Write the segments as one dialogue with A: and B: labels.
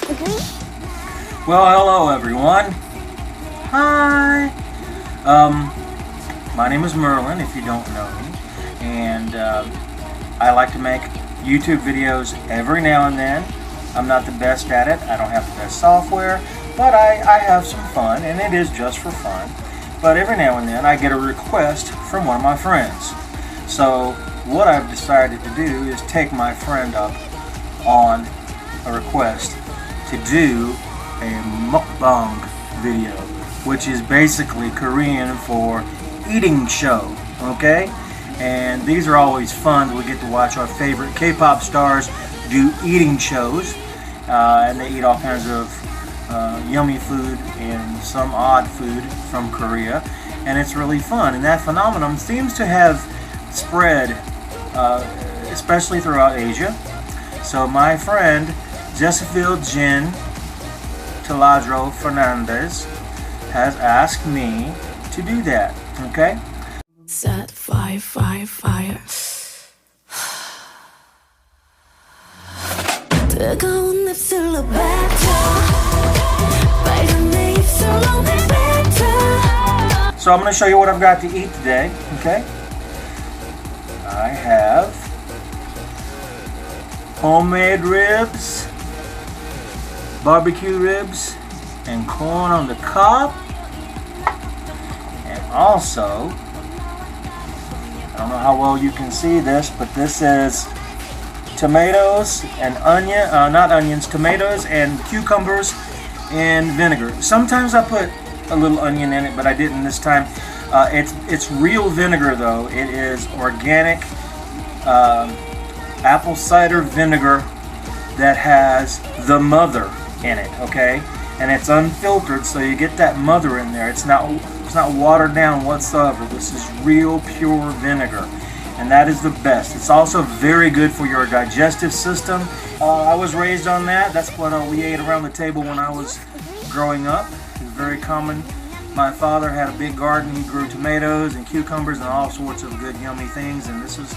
A: Well, hello everyone. Hi. My name is Mirlin, if you don't know me, and I like to make YouTube videos every now and then. I'm not the best at it. I don't have the best software, but I have some fun, and it is just for fun. But every now and then I get a request from one of my friends. So what I've decided to do is take my friend up on a request to do a mukbang video, which is basically Korean for eating show, okay? And these are always fun. We get to watch our favorite K-pop stars do eating shows, and they eat all kinds of yummy food and some odd food from Korea, and it's really fun. And that phenomenon seems to have spread, especially throughout Asia. So my friend Jesseville Jin Taladro Fernandez has asked me to do that. Okay?
B: Set fire, fire, fire. 뜨거운 입술로 뱉어. 빨간 내 입술로 뱉어.
A: So I'm going to show you what I've got to eat today. Okay? I have homemade ribs, barbecue ribs, and corn on the cob. And also, I don't know how well you can see this, but this is tomatoes and not onions, tomatoes and cucumbers and vinegar. Sometimes I put a little onion in it, but I didn't this time. It's real vinegar though. It is organic apple cider vinegar that has the mother in it, okay? And it's unfiltered, so you get that mother in there. It's not watered down whatsoever. This is real pure vinegar, and that is the best. It's also very good for your digestive system. I was raised on that. That's what we ate around the table when I was growing up. It was very common. My father had a big garden. He grew tomatoes and cucumbers and all sorts of good yummy things, and this is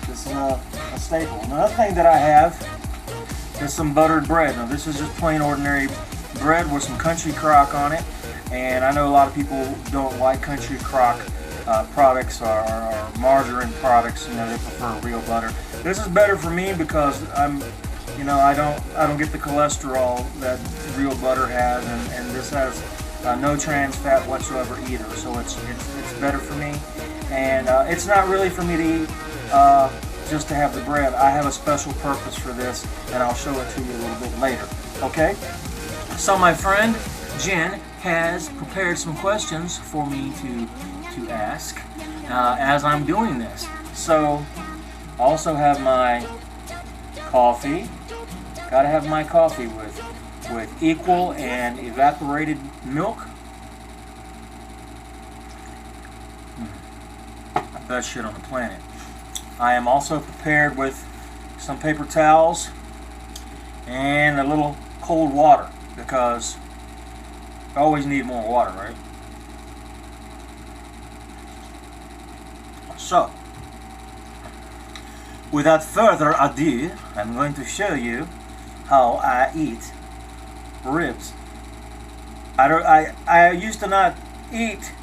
A: a staple. Another thing that I have is some buttered bread. Now this is just plain ordinary bread with some country crock on it, and I know a lot of people don't like country crock products or margarine products. You know, they prefer real butter. This is better for me because I don't get the cholesterol that real butter has, and this has no trans fat whatsoever either. So it's better for me, and it's not really for me to eat just to have the bread. I have a special purpose for this, and I'll show it to you a little bit later. Okay? So my friend Jen has prepared some questions for me to ask as I'm doing this. So also have my coffee. Gotta have my coffee with equal and evaporated milk. Best shit on the planet. I am also prepared with some paper towels and a little cold water, because I always need more water, right? So, without further ado, I'm going to show you how I eat ribs. I used to not eat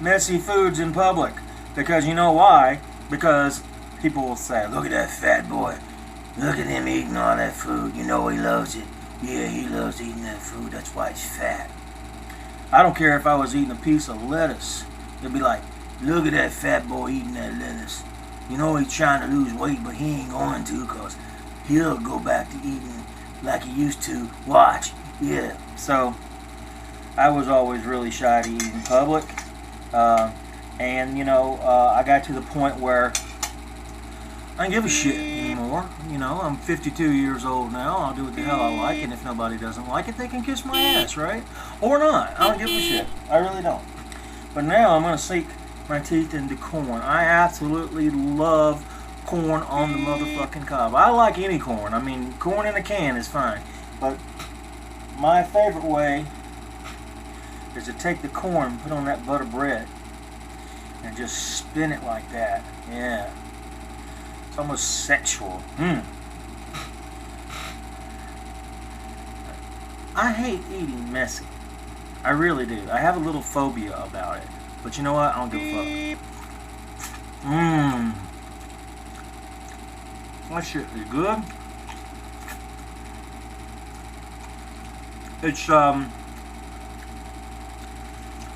A: messy foods in public, because you know why? Because people will say, look at that fat boy. Look at him eating all that food. You know he loves it. Yeah, he loves eating that food. That's why he's fat. I don't care if I was eating a piece of lettuce. They'd be like, look at that fat boy eating that lettuce. You know he's trying to lose weight, but he ain't going to, because he'll go back to eating like he used to. Watch. Yeah. So, I was always really shy to eat in public. And, I got to the point where I don't give a shit anymore. I'm 52 years old now. I'll do what the hell I like, and if nobody doesn't like it, they can kiss my ass, right? Or not. I don't give a shit. I really don't. But now I'm going to sink my teeth into corn. I absolutely love corn on the motherfucking cob. I like any corn. I mean, corn in a can is fine. But my favorite way is to take the corn and put on that butter bread and just spin it like that. Yeah. It's almost sexual. I hate eating messy. I really do. I have a little phobia about it. But you know what? I don't give a fuck. Mmm. That shit is good. It's,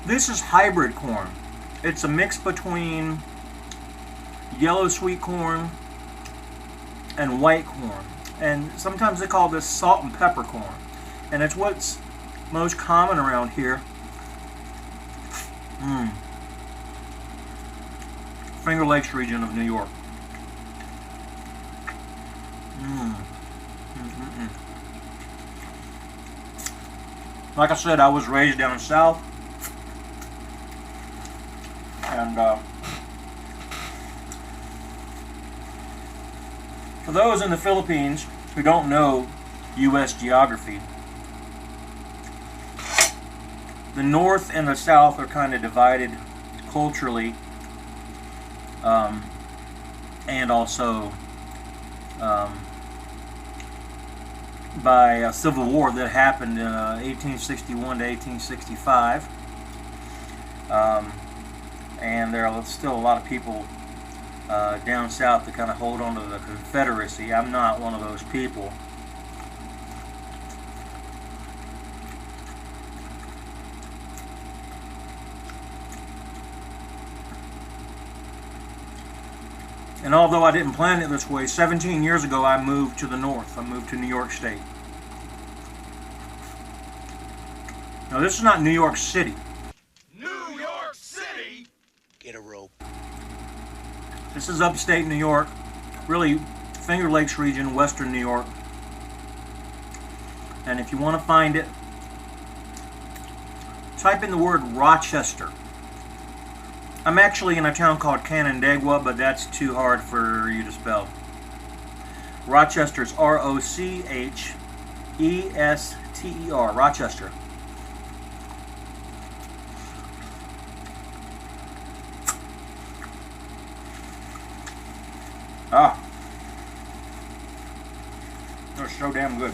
A: this is hybrid corn. It's a mix between yellow sweet corn and white corn. And sometimes they call this salt and pepper corn. And it's what's most common around here. Finger Lakes region of New York. Like I said, I was raised down south. And for those in the Philippines who don't know U.S. geography, the North and the South are kind of divided culturally, and also by a civil war that happened in 1861 to 1865. And there are still a lot of people down south that kind of hold on to the Confederacy. I'm not one of those people. And although I didn't plan it this way, 17 years ago I moved to the north. I moved to New York State. Now this is not New York City.
C: New York City? Get a rope.
A: This is upstate New York, really Finger Lakes region, western New York. And if you want to find it, type in the word Rochester. I'm actually in a town called Canandaigua, but that's too hard for you to spell. Rochester is R-O-C-H-E-S-T-E-R, Rochester. Ah, they're so damn good.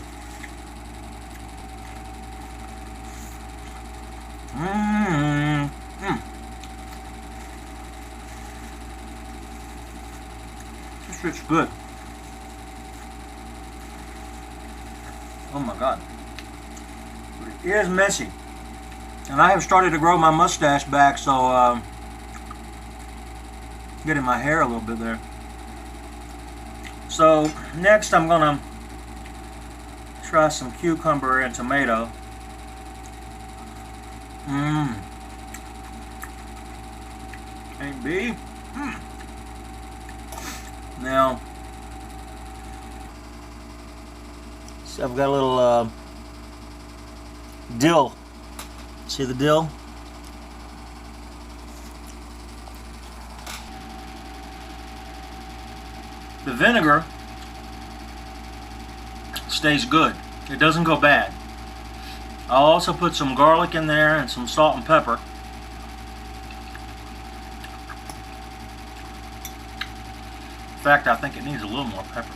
A: This shit's good. Oh my god. But it is messy. And I have started to grow my mustache back, so getting my hair a little bit there. So next I'm gonna try some cucumber and tomato. Ain't B. Now, so I've got a little dill. See the dill? The vinegar stays good. It doesn't go bad. I'll also put some garlic in there and some salt and pepper. In fact, I think it needs a little more pepper.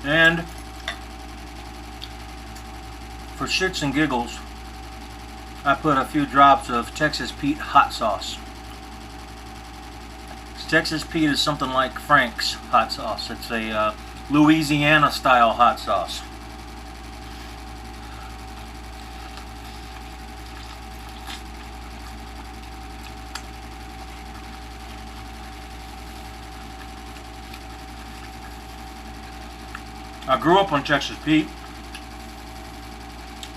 A: And for shits and giggles, I put a few drops of Texas Pete hot sauce. Texas Pete is something like Frank's hot sauce. It's a Louisiana style hot sauce. I grew up on Texas Pete.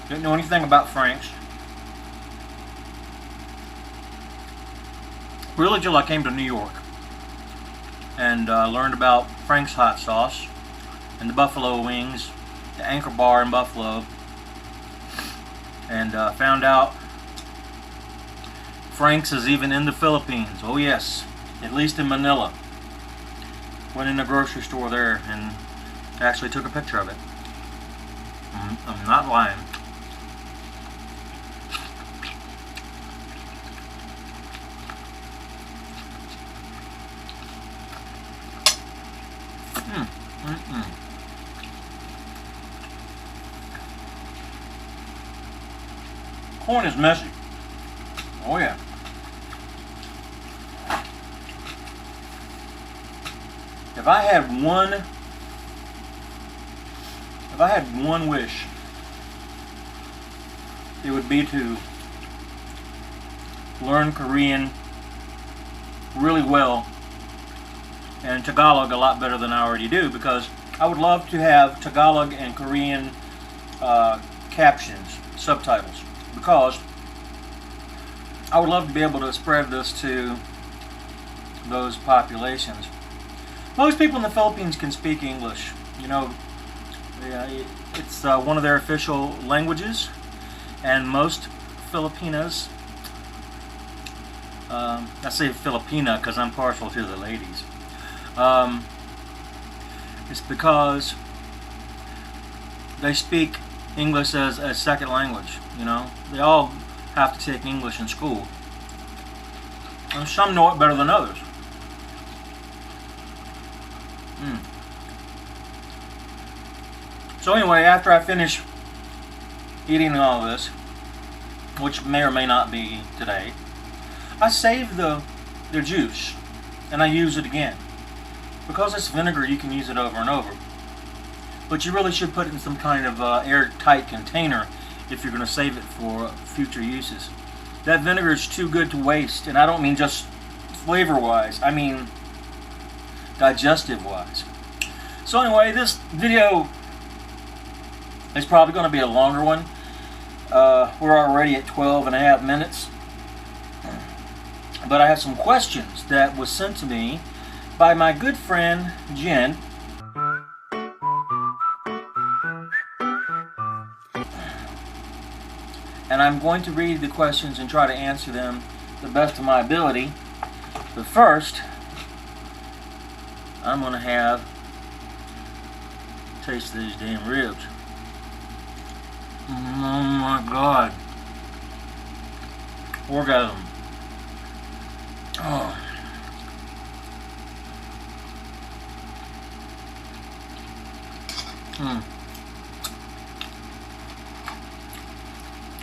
A: Didn't know anything about Frank's. Really till I came to New York and learned about Frank's hot sauce and the buffalo wings, the Anchor Bar in Buffalo, and found out Frank's is even in the Philippines. Oh yes, at least in Manila. Went in a grocery store there and actually took a picture of it. I'm not lying. Corn is messy. Oh yeah. If I had one wish, it would be to learn Korean really well and Tagalog a lot better than I already do, because I would love to have Tagalog and Korean captions, subtitles, because I would love to be able to spread this to those populations. Most people in the Philippines can speak English. You know, it's one of their official languages, and most Filipinas, I say Filipina because I'm partial to the ladies. It's because they speak English as a second language. You know, they all have to take English in school, and some know it better than others. So anyway, after I finish eating all this, which may or may not be today, I save the juice and I use it again. Because it's vinegar, you can use it over and over. But you really should put it in some kind of airtight container if you're going to save it for future uses. That vinegar is too good to waste, and I don't mean just flavor-wise, I mean digestive-wise. So anyway, this video is probably going to be a longer one. We're already at 12.5 minutes. But I have some questions that was sent to me by my good friend Jen. And I'm going to read the questions and try to answer them the best of my ability. But first, I'm going to taste these damn ribs. Oh my God. Orgasm. Oh.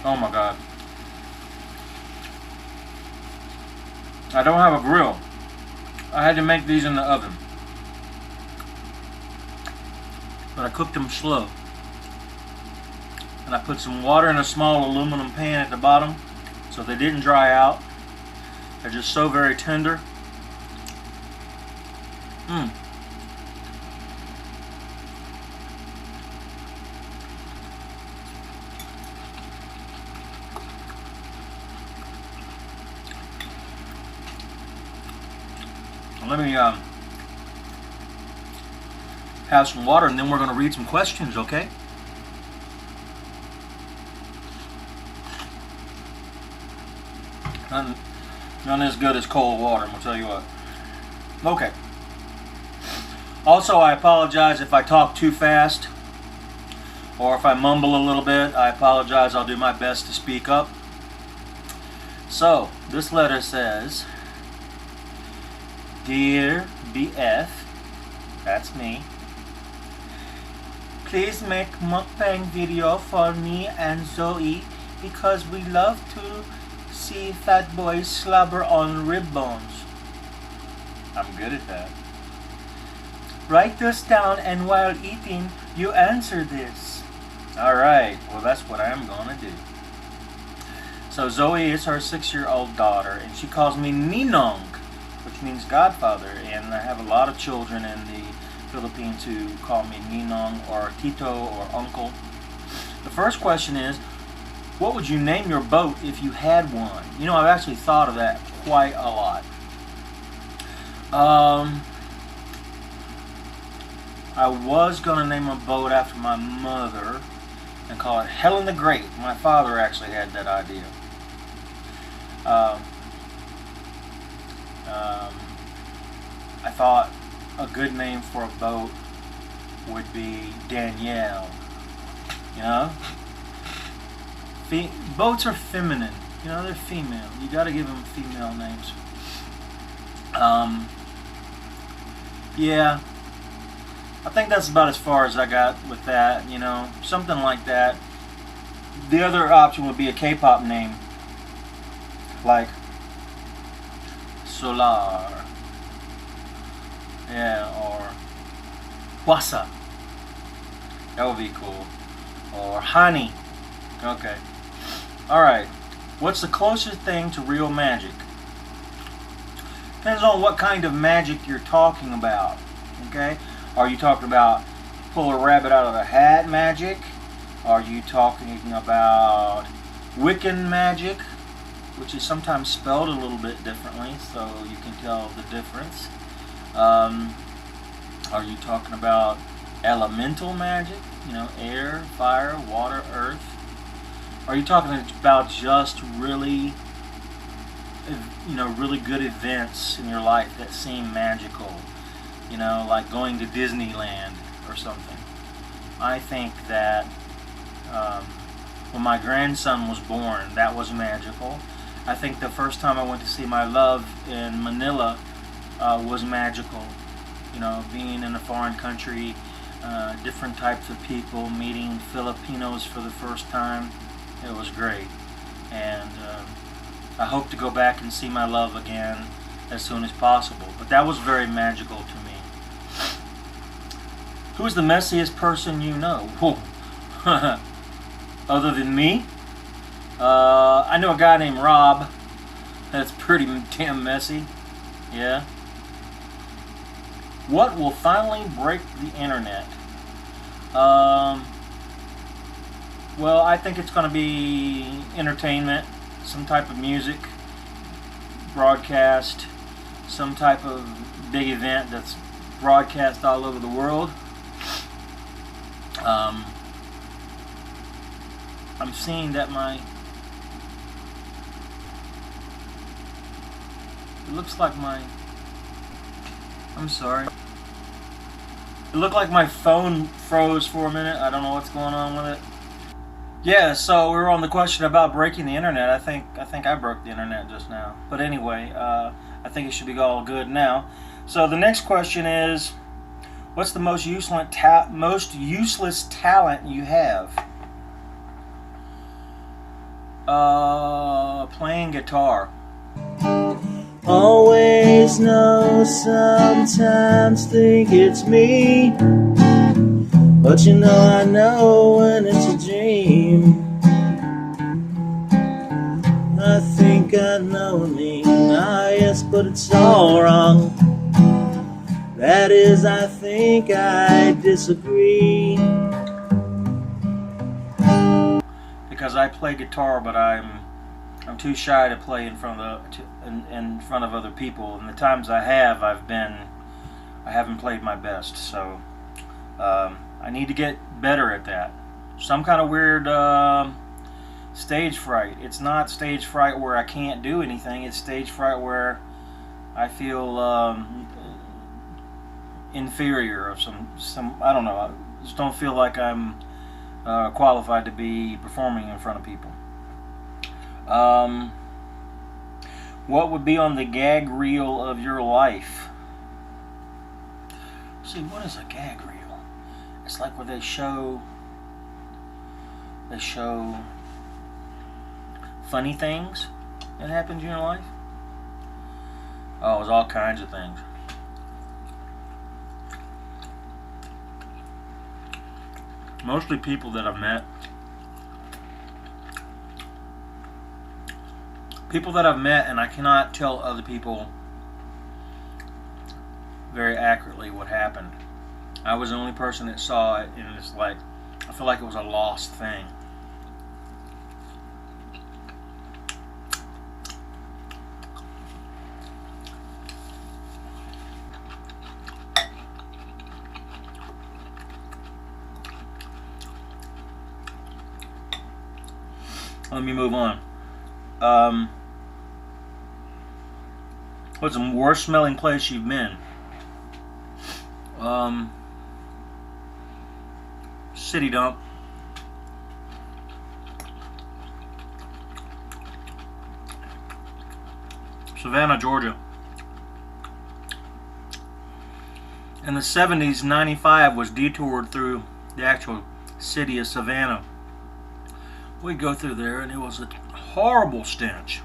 A: Oh my God. I don't have a grill. I had to make these in the oven. But I cooked them slow. And I put some water in a small aluminum pan at the bottom so they didn't dry out. They're just so very tender. Let me have some water, and then we're going to read some questions, okay? None as good as cold water, I'm going to tell you what. Okay. Also, I apologize if I talk too fast or if I mumble a little bit. I apologize. I'll do my best to speak up. So, this letter says, Dear BF, that's me, please make mukbang video for me and Zoe because we love to see fat boys slobber on rib bones. I'm good at that. Write this down and while eating, you answer this. Alright, well that's what I'm gonna do. So Zoe is her 6-year-old daughter, and she calls me Ninong, which means godfather, and I have a lot of children in the Philippines who call me Ninong or Tito or Uncle. The first question is, what would you name your boat if you had one? You know, I've actually thought of that quite a lot. I was going to name a boat after my mother and call it Helen the Great. My father actually had that idea. I thought a good name for a boat would be Danielle. You know? Boats are feminine. You know, they're female. You gotta give them female names. Yeah. I think that's about as far as I got with that, you know, something like that. The other option would be a K-pop name, like Solar, yeah, or Wasa. That would be cool. Or Honey. Okay. Alright. What's the closest thing to real magic? Depends on what kind of magic you're talking about. Okay? Are you talking about pull a rabbit out of a hat magic? Are you talking about Wiccan magic, which is sometimes spelled a little bit differently, so you can tell the difference? Are you talking about elemental magic? You know, air, fire, water, earth? Are you talking about just really, you know, really good events in your life that seem magical? You know, like going to Disneyland or something. I think that when my grandson was born, that was magical. I think the first time I went to see my love in Manila was magical. You know, being in a foreign country, different types of people, meeting Filipinos for the first time. It was great. And I hope to go back and see my love again as soon as possible. But that was very magical to me. Who's the messiest person you know? Other than me? I know a guy named Rob. That's pretty damn messy. Yeah. What will finally break the internet? Well, I think it's going to be entertainment, some type of music, broadcast, some type of big event that's broadcast all over the world. I'm seeing that it looks like I'm sorry. It looked like my phone froze for a minute. I don't know what's going on with it. Yeah, so we were on the question about breaking the internet. I think I broke the internet just now. But anyway, I think it should be all good now. So the next question is, what's the most useless talent you have? Playing guitar. Always know, sometimes think it's me, but you know I know when it's a dream. I think I know me, ah yes, but it's all wrong. That is, I think I disagree. Because I play guitar, but I'm too shy to play in front of other people, and the times I have, I haven't played my best. So I need to get better at that. Some kind of weird stage fright. It's not stage fright where I can't do anything. It's stage fright where I feel inferior of some. I don't know. I just don't feel like I'm qualified to be performing in front of people. What would be on the gag reel of your life? See, what is a gag reel? It's like where they show funny things that happened in your life. Oh, it was all kinds of things. Mostly people that I've met. People that I've met, and I cannot tell other people very accurately what happened. I was the only person that saw it, and it's like, I feel like it was a lost thing. Let me move on. What's the worst smelling place you've been? City dump. Savannah, Georgia. In the 70s, 95 was detoured through the actual city of Savannah. We'd go through there and it was a horrible stench.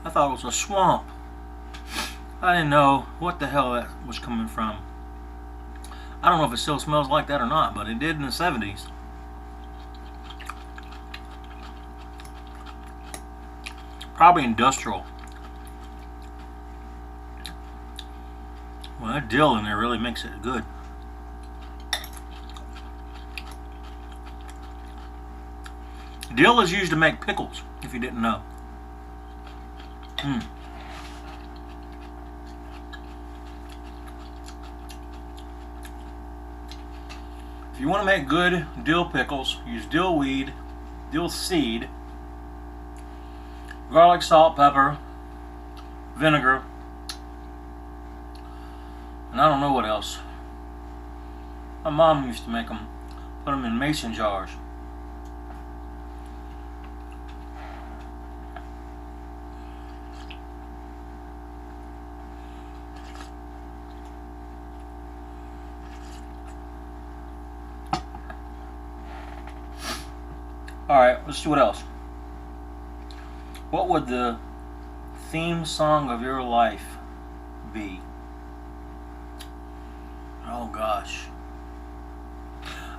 A: I thought it was a swamp. I didn't know what the hell that was coming from. I don't know if it still smells like that or not, but it did in the 70s. Probably industrial. Well, that dill in there really makes it good. Dill is used to make pickles, if you didn't know. If you want to make good dill pickles, use dill weed, dill seed, garlic, salt, pepper, vinegar, and I don't know what else. My mom used to make them, put them in mason jars. Alright, let's see what else. What would the theme song of your life be? Oh gosh.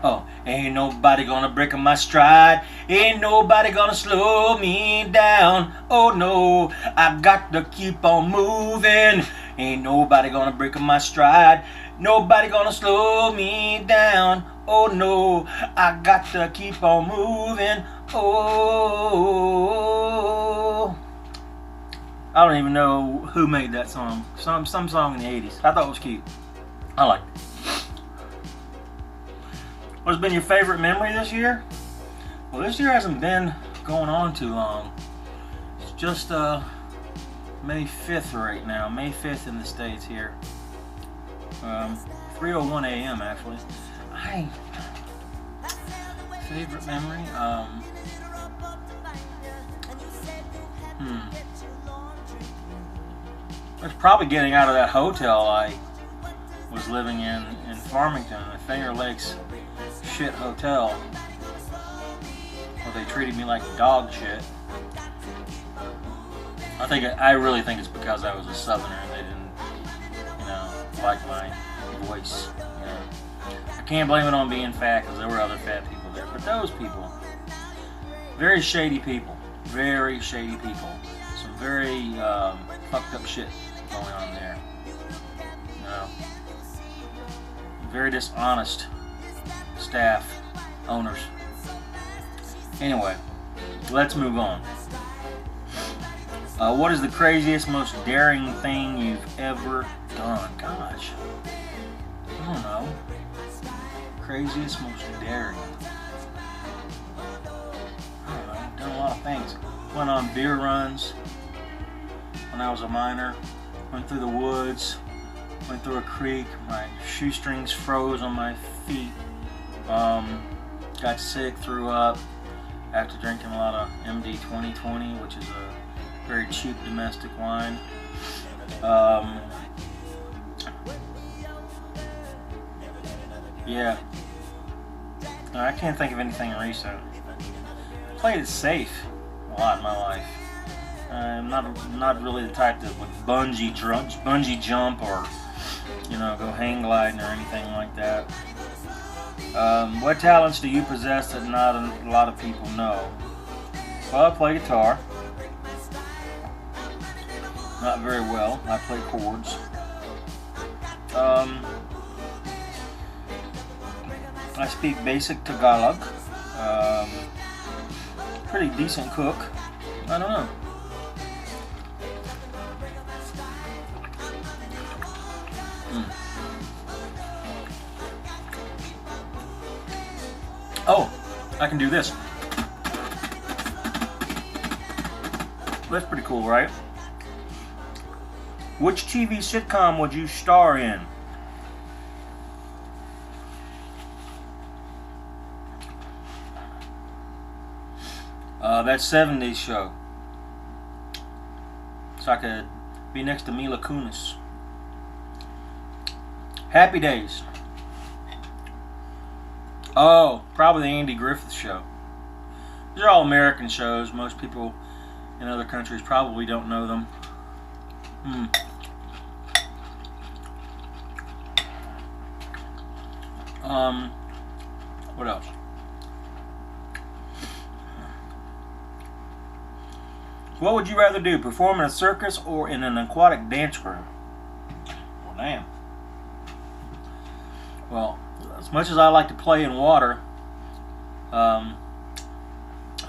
A: Oh, ain't nobody gonna break my stride. Ain't nobody gonna slow me down. Oh no, I got to keep on moving. Ain't nobody gonna break my stride. Nobody gonna slow me down. Oh no, I got to keep on moving. Oh, I don't even know who made that song. Some song in the 80s. I thought it was cute. I liked it. What's been your favorite memory this year? Well, this year hasn't been going on too long. It's just May 5th right now. May 5th in the States here. 3:01 a.m. actually. Favorite memory? It's probably getting out of that hotel I was living in Farmington, the Finger Lakes shit hotel, where they treated me like dog shit. I really think it's because I was a Southerner and they didn't, like my voice. I can't blame it on being fat because there were other fat people there, but those people, very shady people, some very fucked up shit going on there. Very dishonest staff, owners. Anyway, let's move on. What is the craziest, most daring thing you've ever done? Gosh, I don't know. Craziest, most daring. I don't know. I've done a lot of things. Went on beer runs when I was a minor. Went through the woods. Went through a creek. My shoestrings froze on my feet. Got sick, threw up after drinking a lot of MD 2020, which is a very cheap domestic wine. Yeah. No, I can't think of anything recent. Played it safe a lot in my life. I'm not really the type that would bungee jump or go hang gliding or anything like that. What talents do you possess that not a lot of people know? Well, I play guitar. Not very well. I play chords. I speak basic Tagalog. Pretty decent cook. I don't know. Oh, I can do this. That's pretty cool, right? Which TV sitcom would you star in? That 70s show. So I could be next to Mila Kunis. Happy Days. Oh, probably the Andy Griffith Show. These are all American shows. Most people in other countries probably don't know them. What else? What would you rather do? Perform in a circus or in an aquatic dance crew? Well, damn. Well, as much as I like to play in water, I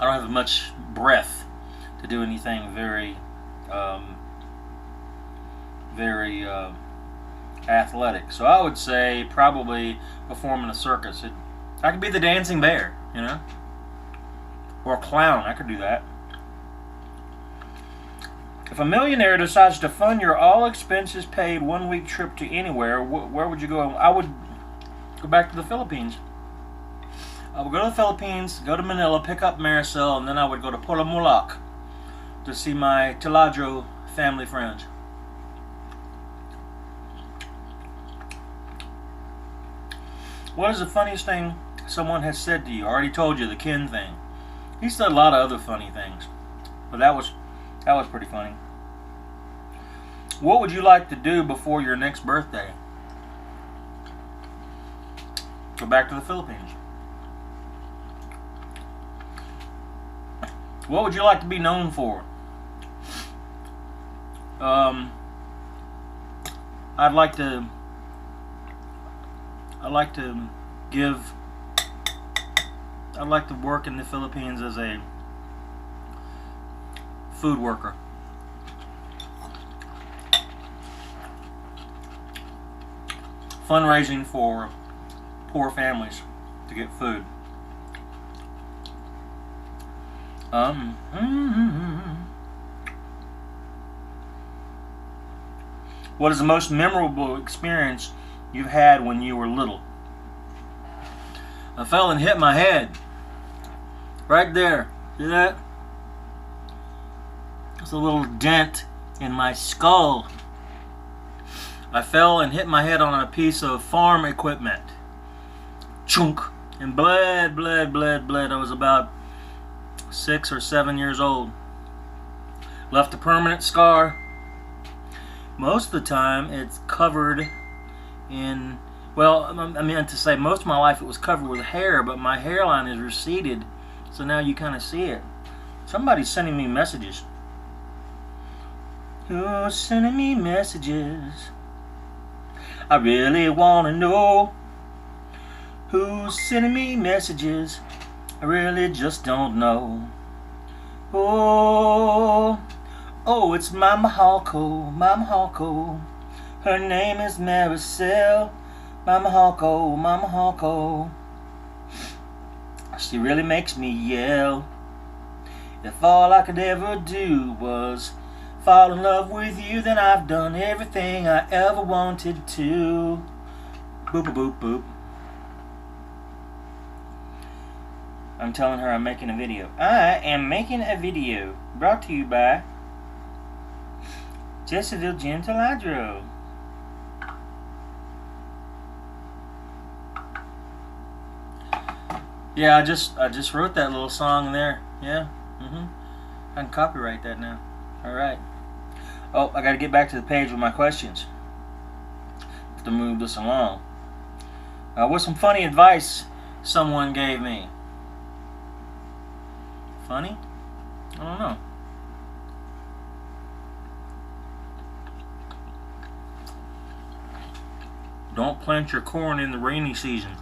A: don't have much breath to do anything very athletic. So I would say probably perform in a circus. I could be the dancing bear, you know, or a clown. I could do that. If a millionaire decides to fund your all expenses paid 1 week trip to anywhere, where would you go? I would go back to the Philippines. I would go to the Philippines, go to Manila, pick up Maricel, and then I would go to Pulamulak to see my Taladro family friends. What is the funniest thing someone has said to you? I already told you the Ken thing. He said a lot of other funny things, but that was pretty funny. What would you like to do before your next birthday? Go back to the Philippines. What would you like to be known for? I'd like to work in the Philippines as a food worker. Fundraising for poor families to get food. What is the most memorable experience you've had when you were little? I fell and hit my head. Right there. See that? There's a little dent in my skull. I fell and hit my head on a piece of farm equipment. Chunk. And bled. I was about 6 or 7 years old. Left a permanent scar. Most of the time it's covered in, well, I meant to say most of my life it was covered with hair, but my hairline is receded, so now you kind of see it. Somebody's sending me messages. Who's sending me messages? I really want to know who's sending me messages. I really just don't know. Oh, it's Mama Halko. Her name is Maricel. Mama Halko. She really makes me yell. If all I could ever do was fall in love with you, then I've done everything I ever wanted to. Boop, boop, boop, boop. I'm telling her I'm making a video. I am making a video brought to you by Jesseville Jin Taladro. Yeah, I just wrote that little song there. Yeah. I can copyright that now. Alright. Oh, I gotta get back to the page with my questions. Have to move this along. What's some funny advice someone gave me? Funny? I don't know. Don't plant your corn in the rainy season.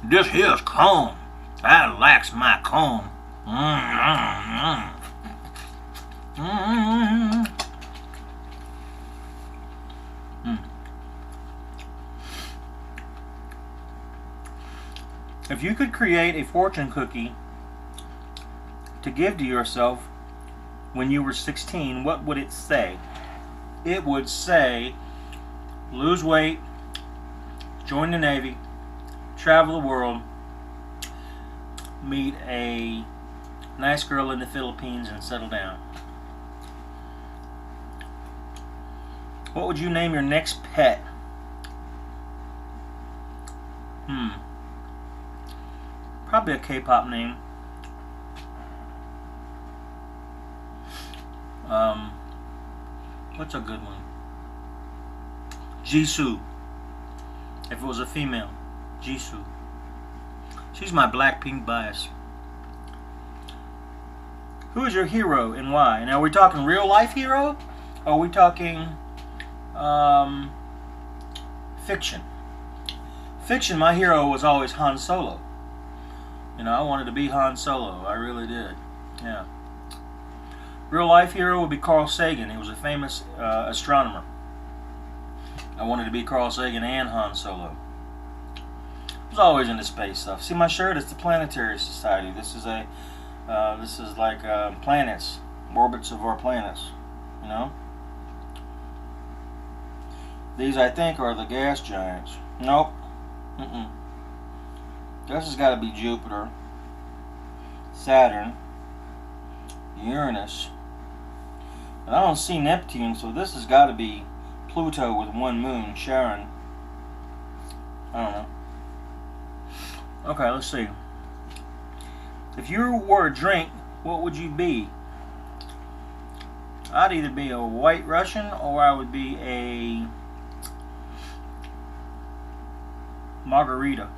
A: This here's corn. I likes my corn. If you could create a fortune cookie to give to yourself, when you were 16, what would it say? It would say, lose weight, join the Navy, travel the world, meet a nice girl in the Philippines, and settle down. What would you name your next pet? Probably a K-pop name. What's a good one? Jisoo. If it was a female, Jisoo. She's my Blackpink bias. Who is your hero and why? Now, are we talking real life hero? Or are we talking fiction? Fiction, my hero was always Han Solo. You know, I wanted to be Han Solo. I really did. Yeah. Real life hero would be Carl Sagan. He was a famous astronomer. I wanted to be Carl Sagan and Han Solo. I was always into space stuff. See my shirt? It's the Planetary Society. This is like planets, orbits of our planets. You know. These, I think, are the gas giants. Nope. This has got to be Jupiter, Saturn, Uranus. And I don't see Neptune, so this has got to be Pluto with one moon, Charon. I don't know. Okay, let's see. If you were a drink, what would you be? I'd either be a White Russian or I would be a margarita.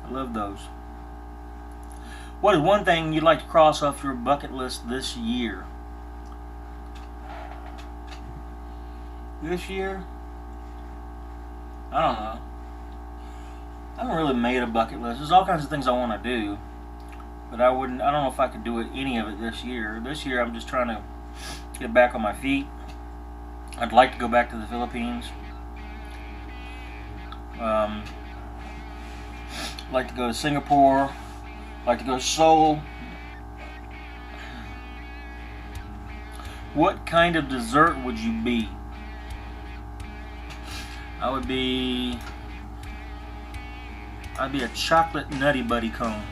A: I love those. What is one thing you'd like to cross off your bucket list this year? This year? I don't know. I haven't really made a bucket list. There's all kinds of things I want to do, but I don't know if I could do any of it this year. This year I'm just trying to get back on my feet. I'd like to go back to the Philippines. Like to go to Singapore. Like to go to Seoul. What kind of dessert would you be? I'd be a chocolate Nutty Buddy cone.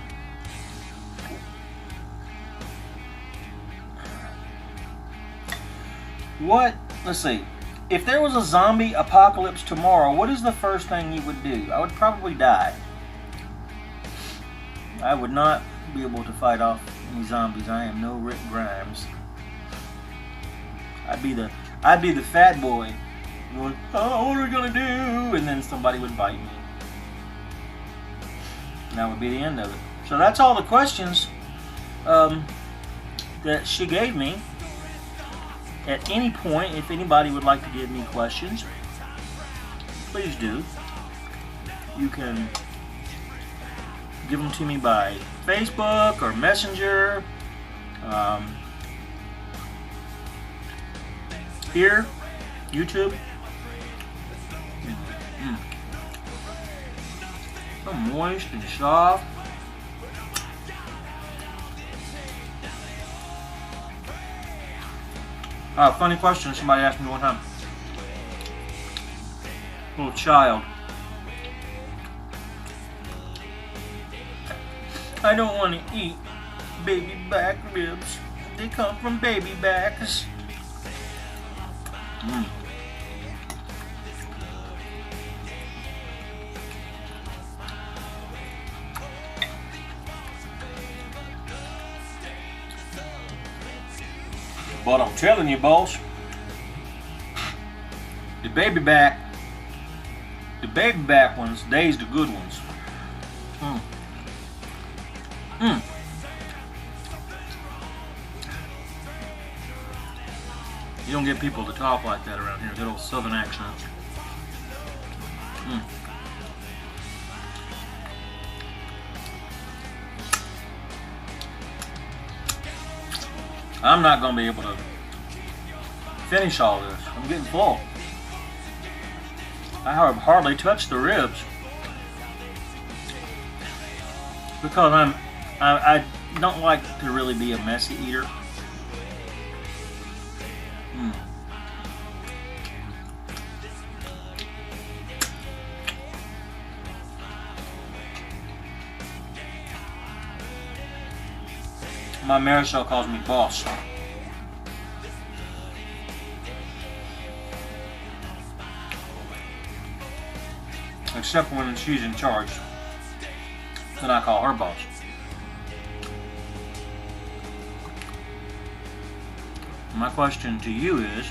A: Let's see. If there was a zombie apocalypse tomorrow, what is the first thing you would do? I would probably die. I would not be able to fight off any zombies. I am no Rick Grimes. I'd be the fat boy going, oh, what are we gonna do? And then somebody would bite me. And that would be the end of it. So that's all the questions that she gave me. At any point, if anybody would like to give me questions, please do. You can give them to me by Facebook or Messenger. Here, YouTube. So moist and soft. Funny question somebody asked me one time. Little child. I don't want to eat baby back ribs. They come from baby backs. But I'm telling you, boss, the baby back ones, they's the good ones. You don't get people to talk like that around here, good old southern accents. I'm not going to be able to finish all this. I'm getting full. I have hardly touched the ribs because don't like to really be a messy eater. My Marisol calls me boss. Except when she's in charge. Then I call her boss. My question to you is,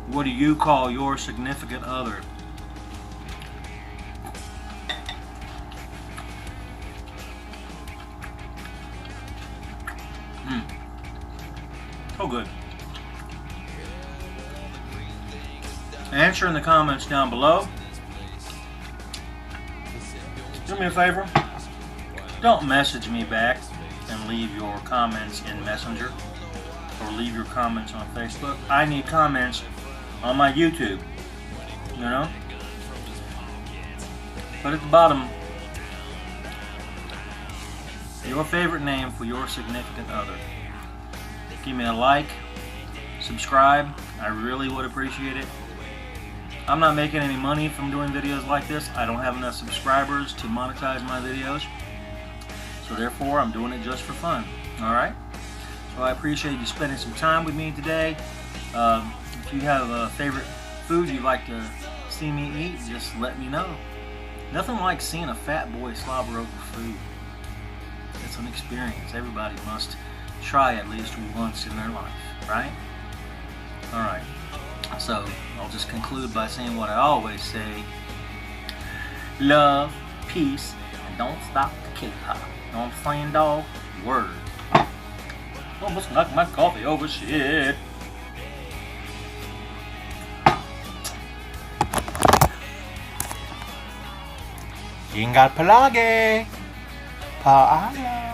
A: what do you call your significant other? Oh, good. Answer in the comments down below. Do me a favor. Don't message me back and leave your comments in Messenger or leave your comments on Facebook. I need comments on my YouTube, you know? But at the bottom, your favorite name for your significant other. Give me a like, subscribe. I really would appreciate it. I'm not making any money from doing videos like this. I don't have enough subscribers to monetize my videos. So therefore, I'm doing it just for fun. Alright? So I appreciate you spending some time with me today. If you have a favorite food you'd like to see me eat, just let me know. Nothing like seeing a fat boy slobber over food. It's an experience everybody must try at least once in their life, right? Alright, so I'll just conclude by saying what I always say. Love, peace, and don't stop the K-pop. You know what I'm saying, dog? Word. Almost knocked my coffee over, shit. Ingat palagi. Paalam.